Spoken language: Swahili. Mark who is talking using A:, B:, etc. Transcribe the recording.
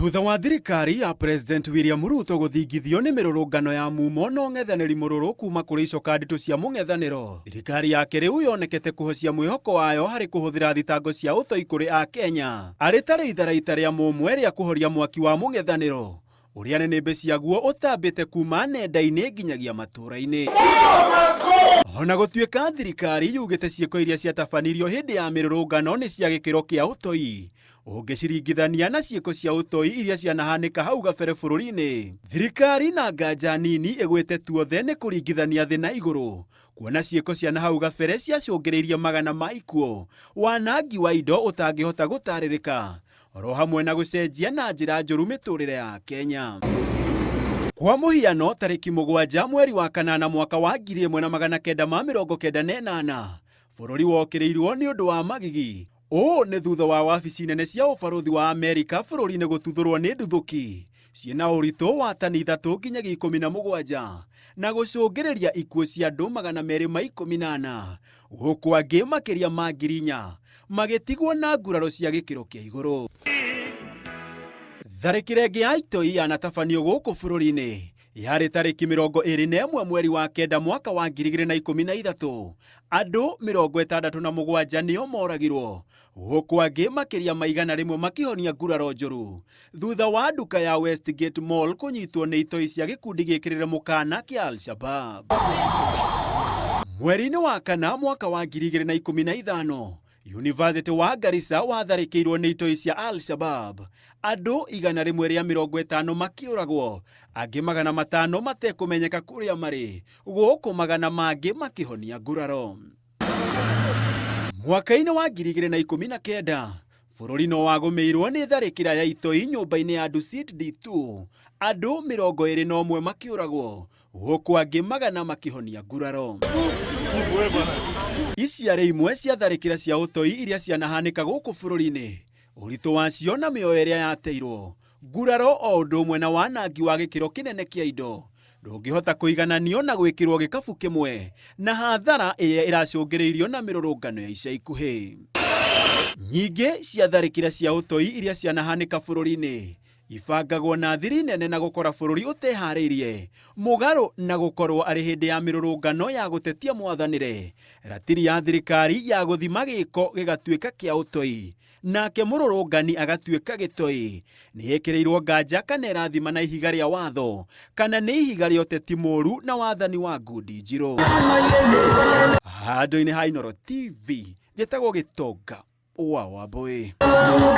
A: Thutha wa thirikari ya President William Ruto guthingithio ni mirurungano ya mumo no ng'ethaniri mururu kuma kuri icoka nditu cia mung'ethaniro, thirikari yake riu yonekete kuhocia mwihoko wayo hari kuhuthira thitango cia utoi kuri a Kenya ari tari itharaita ria mumwe ria kuhoria mwaki wa mung'ethaniro uria nenebe ciaguo utambite kuma nenda-ini nginyagia matura-ini. Ona gutuika thirikari yugite ciiko iria ciatabanirio hindi ya mirurungano ni cia gikiro kia utoi ungiciringithania na ciiko cia utoi iria cianahanika hau gabere bururi-ini, thirikari na nganja nini igwite tuothe ni kuringithania thi na iguru, kuona ciiko cia na hau gabere ciacungiriirie magana ma ikuo, wanangi wa indo utangihota gutaririka, oro hamwe na gucenjia na njira njuru miturire ya Kenya. Kwa muhiano tariki 7 mweri wa kanana mwaka wa 1998 bururi wokirirwo ni undu wa magigi. Ni thutha wa wabici nene cia ubaruthi wa Amerika bururi-ini gututhurwo ni nduthuki ciena uritu wa tani 3 nginyagia 17 na gucungiriria ikuo cia andu 214, guku angi makiria ma 4,000 magitigwo na nguraro cia gikiro kia iguru. Tharikira ingi ya itoi yanatabanio guku bururi-ini yari tariki 21 mweri wa kenda mwaka wa 2013, andu 67 nio moragirwo, guku angi makiria ma 100 makihonia nguraro njuru thutha wa nduka ya Westgate Mall kunyitwo ni itoi cia gikundi gikirire mukana kia Al-Shabab. Mweri-ini wa kana mwaka wa 2015, University wa Garissa watharikirwo ni itoi cia Al-Shabab, andu 150 makiuragwo, angi 500 matekumenyeka kuria mari, guku 100 mangi makihonia nguraro. Mwaka-ini wa 2019, bururi no wagumirwo ni tharikira ya itoi nyumba-ini ya Dusit D2, andu 21 makiuragwo, guku angi 100 makihonia nguraro. Ici ari imwe cia tharikira cia utoi iria cianahanika guku bururi-ini, uritu wacio na mioyo iria yateirwo, nguraro o undu umwe na wanangi wa gikiro kinene kia indo ndungihota kuigananio na gwikirwo gikabu kimwe na hathara iria iracungiriirio na mirurungano ya ica ikuhi. Nyingi cia tharikira cia utoi iria cianahanika bururi-ini ibangagwo na thiri nene na gukora bururi utehariirie, mugaru na gukorwo ari hindi ya mirurungano ya gutetia mwathanire, ratiri ya thirikari ya guthima giko gigatuika kia utoi, nake mururungani agatuika gitoi, ni ikirirwo nganja kana irathima na ihiga ria watho kana ni ihiga ria uteti muru na wathani wa ngundi njiru. Handu-ini ha Inooro TV, njitagwo Gitonga wa Wambui.